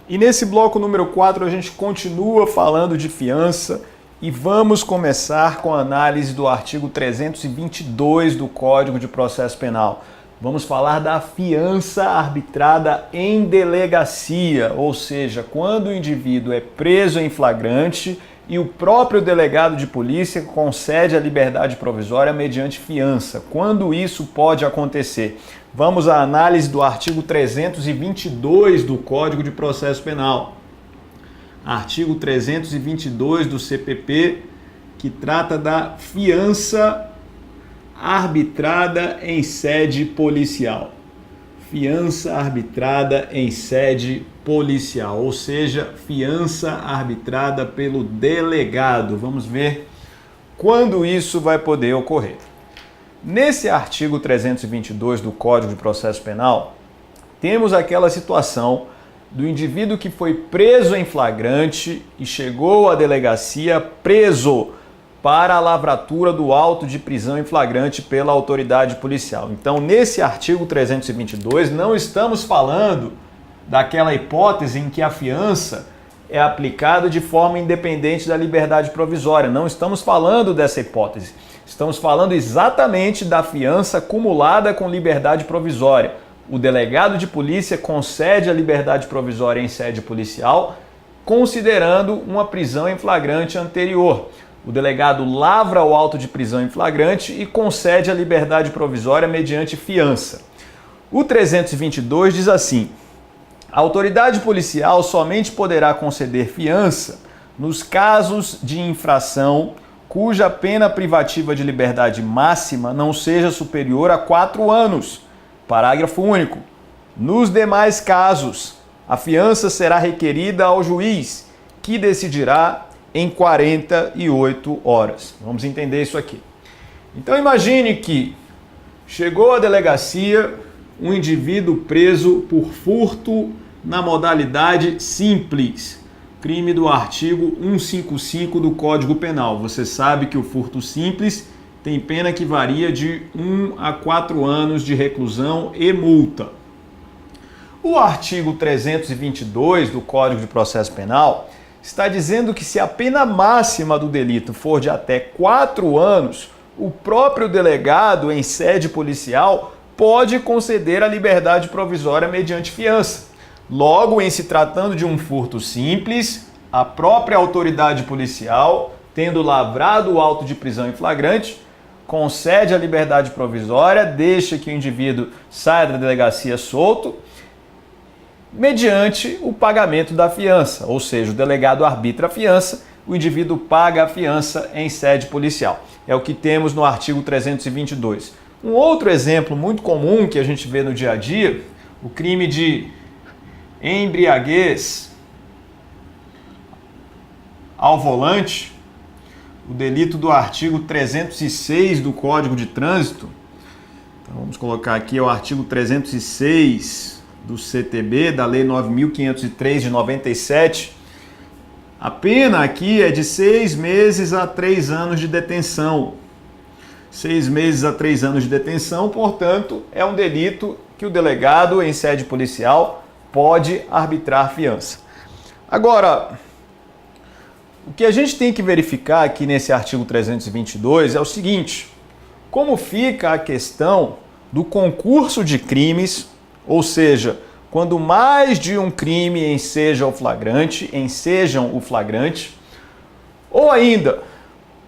E nesse bloco número 4 a gente continua falando de fiança e vamos começar com a análise do artigo 322 do Código de Processo Penal. Vamos falar da fiança arbitrada em delegacia, ou seja, quando o indivíduo é preso em flagrante e o próprio delegado de polícia concede a liberdade provisória mediante fiança. Quando isso pode acontecer? Vamos à análise do artigo 322 do Código de Processo Penal. Artigo 322 do CPP, que trata da fiança arbitrada em sede policial. Fiança arbitrada em sede policial, ou seja, fiança arbitrada pelo delegado. Vamos ver quando isso vai poder ocorrer. Nesse artigo 322 do Código de Processo Penal, temos aquela situação do indivíduo que foi preso em flagrante e chegou à delegacia preso para a lavratura do auto de prisão em flagrante pela autoridade policial. Então, nesse artigo 322, não estamos falando daquela hipótese em que a fiança é aplicada de forma independente da liberdade provisória. Não estamos falando dessa hipótese. Estamos falando exatamente da fiança acumulada com liberdade provisória. O delegado de polícia concede a liberdade provisória em sede policial, considerando uma prisão em flagrante anterior. O delegado lavra o auto de prisão em flagrante e concede a liberdade provisória mediante fiança. O 322 diz assim: a autoridade policial somente poderá conceder fiança nos casos de infração cuja pena privativa de liberdade máxima não seja superior a 4 anos. Parágrafo único. Nos demais casos, a fiança será requerida ao juiz, que decidirá em 48 horas. Vamos entender isso aqui. Então imagine que chegou à delegacia um indivíduo preso por furto na modalidade simples, crime do artigo 155 do Código Penal. Você sabe que o furto simples tem pena que varia de 1 a 4 anos de reclusão e multa. O artigo 322 do Código de Processo Penal está dizendo que se a pena máxima do delito for de até 4 anos, o próprio delegado em sede policial pode conceder a liberdade provisória mediante fiança. Logo, em se tratando de um furto simples, a própria autoridade policial, tendo lavrado o auto de prisão em flagrante, concede a liberdade provisória, deixa que o indivíduo saia da delegacia solto, mediante o pagamento da fiança, ou seja, o delegado arbitra a fiança, o indivíduo paga a fiança em sede policial. É o que temos no artigo 322. Um outro exemplo muito comum que a gente vê no dia a dia, o crime de embriaguez ao volante, o delito do artigo 306 do Código de Trânsito. Então vamos colocar aqui o artigo 306 do CTB, da Lei 9.503 de 97. A pena aqui é de 6 meses a 3 anos de detenção. 6 meses a 3 anos de detenção, portanto, é um delito que o delegado em sede policial pode arbitrar fiança. Agora, o que a gente tem que verificar aqui nesse artigo 322 é o seguinte: como fica a questão do concurso de crimes, ou seja, quando mais de um crime ensejam o flagrante, ou ainda,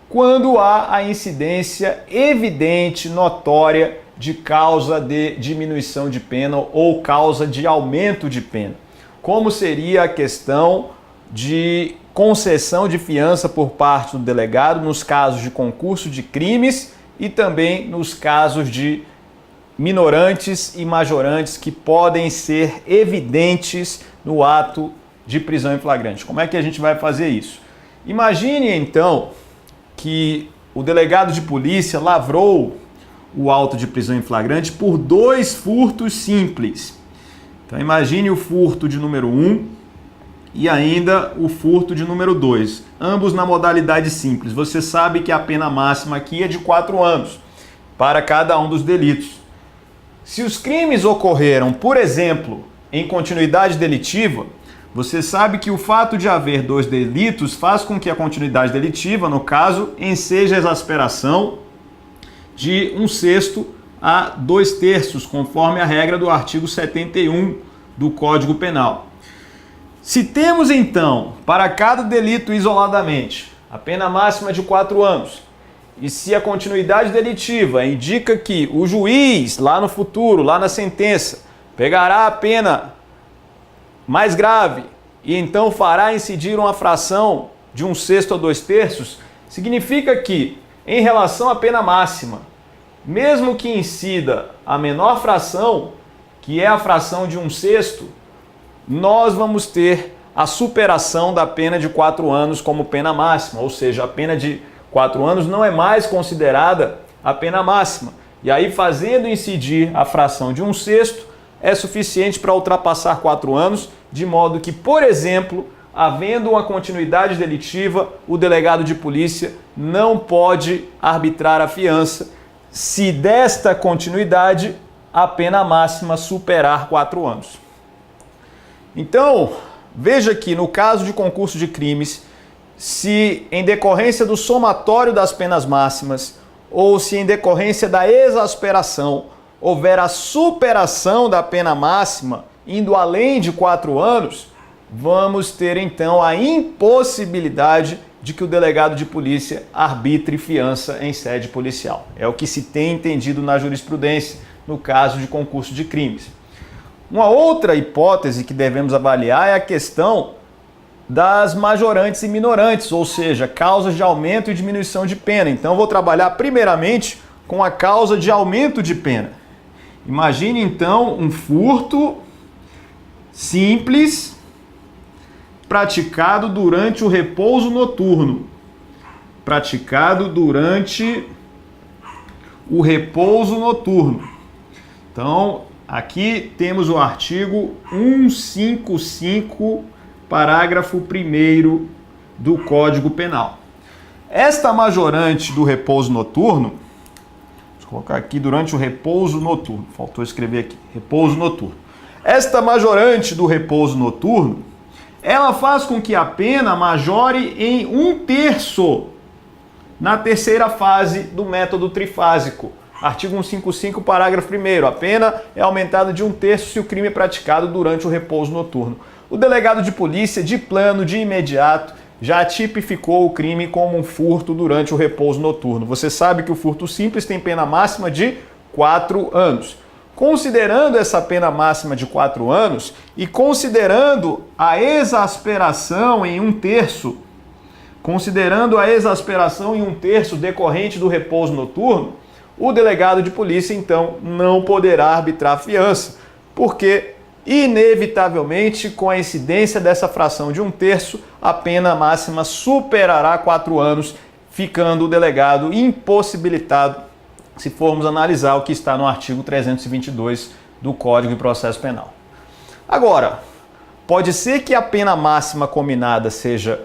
quando há a incidência evidente, notória, de causa de diminuição de pena ou causa de aumento de pena. Como seria a questão de concessão de fiança por parte do delegado nos casos de concurso de crimes e também nos casos de minorantes e majorantes que podem ser evidentes no ato de prisão em flagrante. Como é que a gente vai fazer isso? Imagine então que o delegado de polícia lavrou o auto de prisão em flagrante por 2 furtos simples. Então imagine o furto de número 1 e ainda o furto de número 2, ambos na modalidade simples. Você sabe que a pena máxima aqui é de 4 anos para cada um dos delitos. Se os crimes ocorreram, por exemplo, em continuidade delitiva, Você sabe que o fato de haver dois delitos faz com que a continuidade delitiva, no caso, enseje a exasperação de 1/6 a 2/3, conforme a regra do artigo 71 do Código Penal. Se temos, então, para cada delito isoladamente, a pena máxima de 4 anos, e se a continuidade delitiva indica que o juiz, lá no futuro, lá na sentença, pegará a pena mais grave e então fará incidir uma fração de 1/6 a 2/3, significa que, em relação à pena máxima, mesmo que incida a menor fração, que é a fração de 1/6, nós vamos ter a superação da pena de 4 anos como pena máxima, ou seja, a pena de 4 anos não é mais considerada a pena máxima. E aí, fazendo incidir a fração de 1/6, é suficiente para ultrapassar 4 anos, de modo que, por exemplo, havendo uma continuidade delitiva, o delegado de polícia não pode arbitrar a fiança se desta continuidade a pena máxima superar 4 anos. Então, veja que no caso de concurso de crimes, se em decorrência do somatório das penas máximas ou se em decorrência da exasperação houver a superação da pena máxima, indo além de 4 anos, vamos ter então a impossibilidade de que o delegado de polícia arbitre fiança em sede policial. É o que se tem entendido na jurisprudência no caso de concurso de crimes. Uma outra hipótese que devemos avaliar é a questão das majorantes e minorantes, ou seja, causas de aumento e diminuição de pena. Então, eu vou trabalhar primeiramente com a causa de aumento de pena. Imagine, então, um furto simples praticado durante o repouso noturno. Praticado durante o repouso noturno. Então, aqui temos o artigo 155, parágrafo 1º do Código Penal. Esta majorante do repouso noturno, vou colocar aqui durante o repouso noturno, faltou escrever aqui, repouso noturno. Esta majorante do repouso noturno, ela faz com que a pena majore em 1/3 na terceira fase do método trifásico. Artigo 155, parágrafo 1º. A pena é aumentada de 1/3 se o crime é praticado durante o repouso noturno. O delegado de polícia, de plano, de imediato, já tipificou o crime como um furto durante o repouso noturno. Você sabe que o furto simples tem pena máxima de 4 anos. Considerando essa pena máxima de 4 anos e considerando a exasperação em 1/3, decorrente do repouso noturno, o delegado de polícia, então, não poderá arbitrar fiança, porque, inevitavelmente, com a incidência dessa fração de 1/3, a pena máxima superará 4 anos, ficando o delegado impossibilitado, se formos analisar o que está no artigo 322 do Código de Processo Penal. Agora, pode ser que a pena máxima combinada seja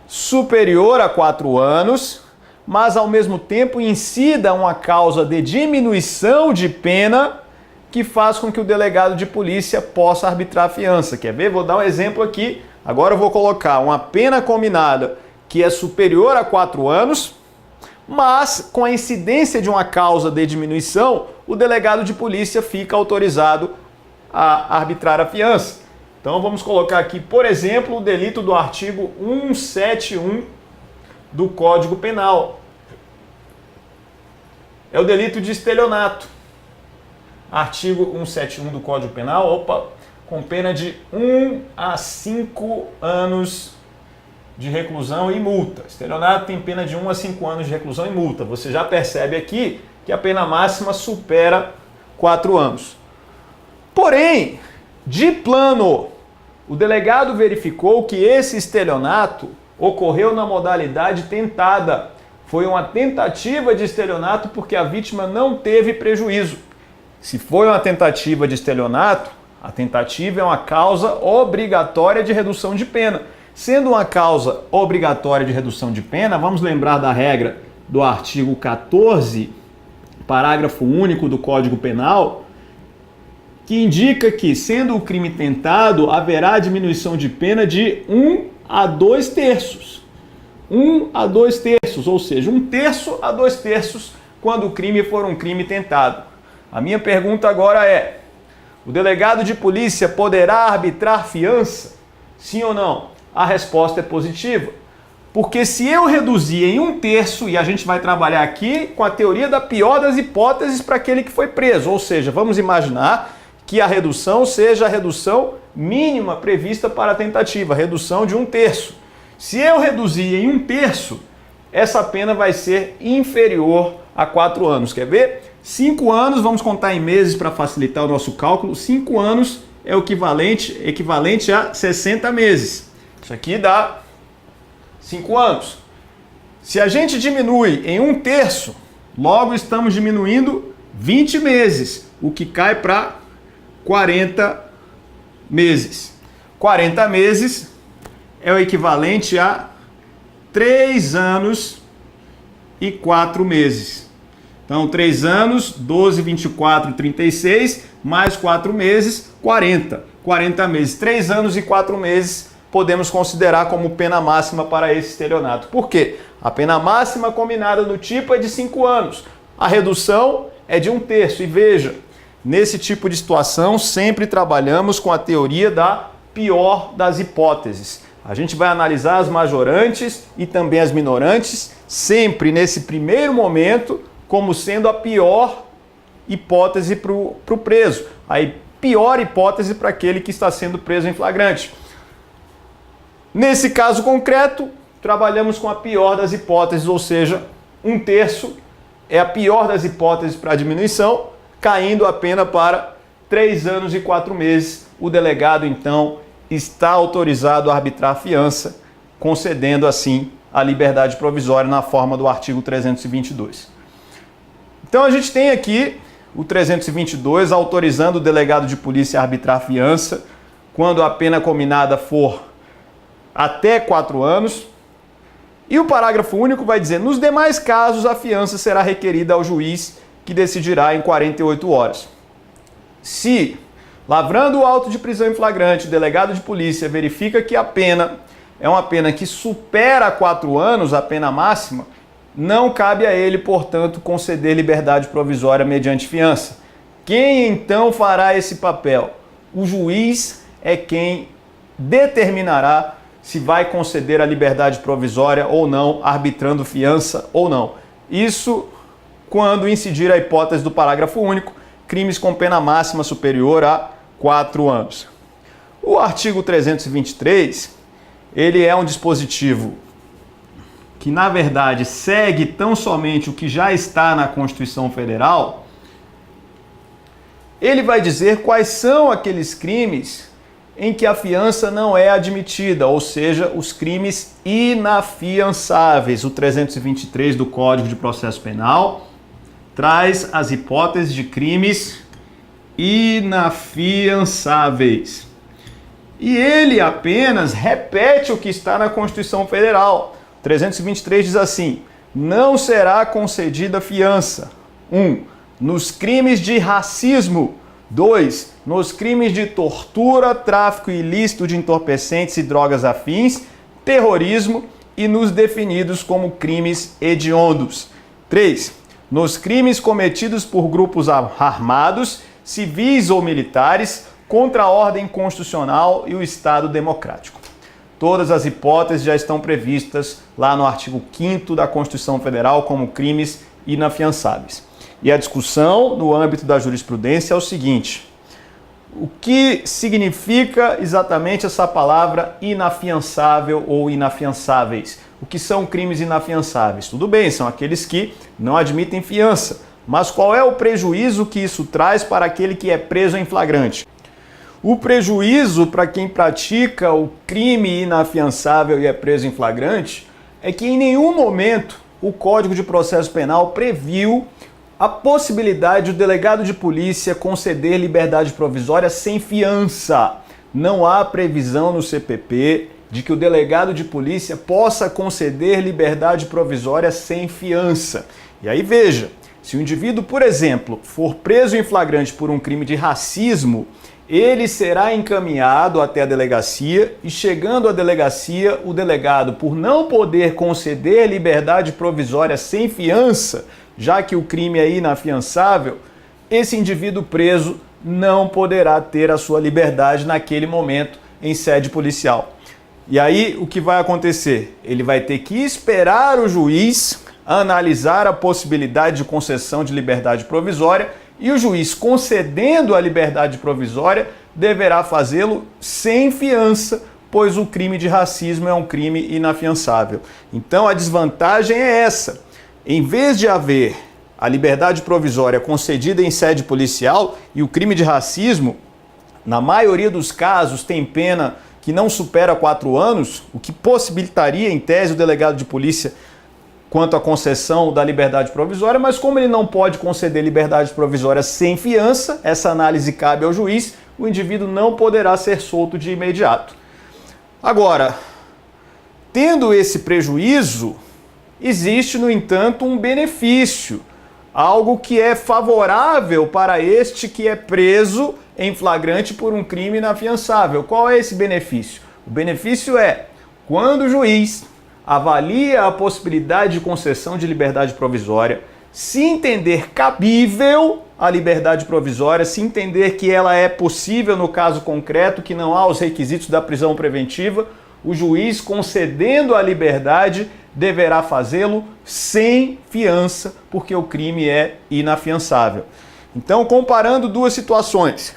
superior a 4 anos, mas ao mesmo tempo incida uma causa de diminuição de pena que faz com que o delegado de polícia possa arbitrar a fiança. Quer ver? Vou dar um exemplo aqui. Agora eu vou colocar uma pena combinada que é superior a 4 anos, mas com a incidência de uma causa de diminuição, o delegado de polícia fica autorizado a arbitrar a fiança. Então vamos colocar aqui, por exemplo, o delito do artigo 171 do Código Penal. É o delito de estelionato. Artigo 171 do Código Penal, com pena de 1 a 5 anos de reclusão e multa. Estelionato tem pena de 1 a 5 anos de reclusão e multa. Você já percebe aqui que a pena máxima supera 4 anos. Porém, de plano, o delegado verificou que esse estelionato ocorreu na modalidade tentada. Foi uma tentativa de estelionato porque a vítima não teve prejuízo. Se foi uma tentativa de estelionato, a tentativa é uma causa obrigatória de redução de pena. Sendo uma causa obrigatória de redução de pena, vamos lembrar da regra do artigo 14, parágrafo único do Código Penal, que indica que, sendo o crime tentado, haverá diminuição de pena de 1 a 2 terços. 1 a 2 terços, ou seja, 1/3 a 2 terços quando o crime for um crime tentado. A minha pergunta agora é: o delegado de polícia poderá arbitrar fiança? Sim ou não? A resposta é positiva. Porque se eu reduzir em 1/3, e a gente vai trabalhar aqui com a teoria da pior das hipóteses para aquele que foi preso, ou seja, vamos imaginar que a redução seja a redução mínima prevista para a tentativa, redução de 1/3. Se eu reduzir em 1/3, essa pena vai ser inferior a 4 anos. Quer ver? 5 anos, vamos contar em meses para facilitar o nosso cálculo, 5 anos é o equivalente a 60 meses. Isso aqui dá 5 anos. Se a gente diminui em 1/3, logo estamos diminuindo 20 meses, o que cai para 40 meses. 40 meses é o equivalente a 3 anos e 4 meses. Então, 3 anos, 12, 24, 36, mais 4 meses, 40. 40 meses, 3 anos e 4 meses podemos considerar como pena máxima para esse estelionato. Por quê? A pena máxima combinada no tipo é de 5 anos. A redução é de 1/3. E veja, nesse tipo de situação, sempre trabalhamos com a teoria da pior das hipóteses. A gente vai analisar as majorantes e também as minorantes, sempre nesse primeiro momento, como sendo a pior hipótese para o preso. A pior hipótese para aquele que está sendo preso em flagrante. Nesse caso concreto, trabalhamos com a pior das hipóteses, ou seja, 1/3 é a pior das hipóteses para a diminuição, caindo a pena para 3 anos e 4 meses. O delegado, então, está autorizado a arbitrar fiança, concedendo, assim, a liberdade provisória na forma do artigo 322. Então, a gente tem aqui o 322 autorizando o delegado de polícia a arbitrar fiança quando a pena combinada for até 4 anos. E o parágrafo único vai dizer: nos demais casos, a fiança será requerida ao juiz, que decidirá em 48 horas. Se, lavrando o auto de prisão em flagrante, o delegado de polícia verifica que a pena é uma pena que supera 4 anos, a pena máxima, não cabe a ele, portanto, conceder liberdade provisória mediante fiança. Quem então fará esse papel? O juiz é quem determinará se vai conceder a liberdade provisória ou não, arbitrando fiança ou não. Isso quando incidir a hipótese do parágrafo único, crimes com pena máxima superior a 4 anos. O artigo 323, ele é um dispositivo que, na verdade, segue tão somente o que já está na Constituição Federal. Ele vai dizer quais são aqueles crimes em que a fiança não é admitida, ou seja, os crimes inafiançáveis. O 323 do Código de Processo Penal traz as hipóteses de crimes inafiançáveis. E ele apenas repete o que está na Constituição Federal. 323 diz assim: não será concedida fiança. 1. Nos crimes de racismo. 2. Nos crimes de tortura, tráfico ilícito de entorpecentes e drogas afins, terrorismo e nos definidos como crimes hediondos. 3. Nos crimes cometidos por grupos armados, civis ou militares, contra a ordem constitucional e o Estado democrático. Todas as hipóteses já estão previstas lá no artigo 5º da Constituição Federal como crimes inafiançáveis. E a discussão no âmbito da jurisprudência é o seguinte: o que significa exatamente essa palavra inafiançável ou inafiançáveis? O que são crimes inafiançáveis? Tudo bem, são aqueles que não admitem fiança, mas qual é o prejuízo que isso traz para aquele que é preso em flagrante? O prejuízo para quem pratica o crime inafiançável e é preso em flagrante é que em nenhum momento o Código de Processo Penal previu a possibilidade do delegado de polícia conceder liberdade provisória sem fiança. Não há previsão no CPP de que o delegado de polícia possa conceder liberdade provisória sem fiança. E aí veja, Se o indivíduo, por exemplo, for preso em flagrante por um crime de racismo, ele será encaminhado até a delegacia e, chegando à delegacia, o delegado, por não poder conceder liberdade provisória sem fiança, já que o crime é inafiançável, esse indivíduo preso não poderá ter a sua liberdade naquele momento em sede policial. E aí o que vai acontecer? Ele vai ter que esperar o juiz analisar a possibilidade de concessão de liberdade provisória e o juiz, concedendo a liberdade provisória, deverá fazê-lo sem fiança, pois o crime de racismo é um crime inafiançável. Então a desvantagem é essa. Em vez de haver a liberdade provisória concedida em sede policial e o crime de racismo, na maioria dos casos, tem pena que não supera 4 anos, o que possibilitaria, em tese, o delegado de polícia quanto à concessão da liberdade provisória, mas como ele não pode conceder liberdade provisória sem fiança, essa análise cabe ao juiz, o indivíduo não poderá ser solto de imediato. Agora, tendo esse prejuízo, existe, no entanto, um benefício, algo que é favorável para este que é preso em flagrante por um crime inafiançável. Qual é esse benefício? O benefício é quando o juiz avalia a possibilidade de concessão de liberdade provisória, se entender cabível a liberdade provisória, se entender que ela é possível no caso concreto, que não há os requisitos da prisão preventiva, o juiz, concedendo a liberdade, deverá fazê-lo sem fiança, porque o crime é inafiançável. Então, comparando duas situações,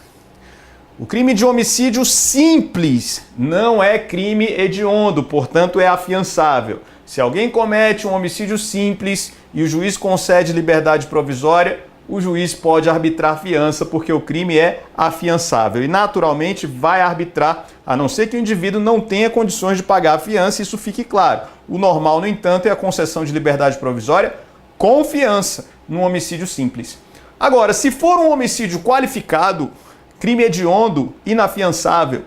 o crime de homicídio simples não é crime hediondo, portanto é afiançável. Se alguém comete um homicídio simples e o juiz concede liberdade provisória, o juiz pode arbitrar fiança porque o crime é afiançável e naturalmente vai arbitrar, a não ser que o indivíduo não tenha condições de pagar a fiança, isso fique claro. O normal, no entanto, é a concessão de liberdade provisória com fiança num homicídio simples. Agora, se for um homicídio qualificado, crime hediondo, inafiançável,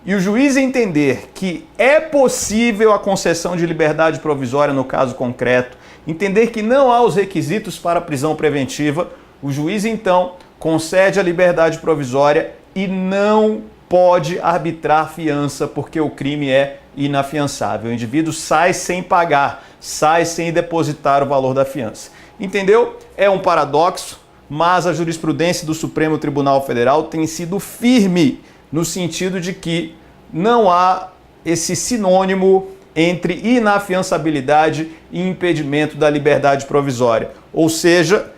e o juiz entender que é possível a concessão de liberdade provisória no caso concreto, entender que não há os requisitos para a prisão preventiva, o juiz então concede a liberdade provisória e não pode arbitrar fiança porque o crime é inafiançável. O indivíduo sai sem pagar, sai sem depositar o valor da fiança. Entendeu? É um paradoxo, mas a jurisprudência do Supremo Tribunal Federal tem sido firme no sentido de que não há esse sinônimo entre inafiançabilidade e impedimento da liberdade provisória. Ou seja,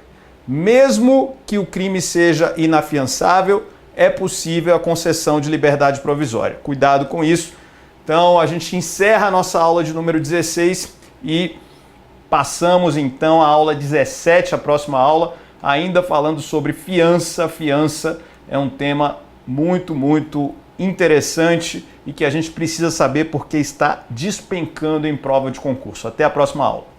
mesmo que o crime seja inafiançável, é possível a concessão de liberdade provisória. Cuidado com isso. Então, a gente encerra a nossa aula de número 16 e passamos então à aula 17, a próxima aula, ainda falando sobre fiança. Fiança é um tema muito interessante e que a gente precisa saber porque está despencando em prova de concurso. Até a próxima aula.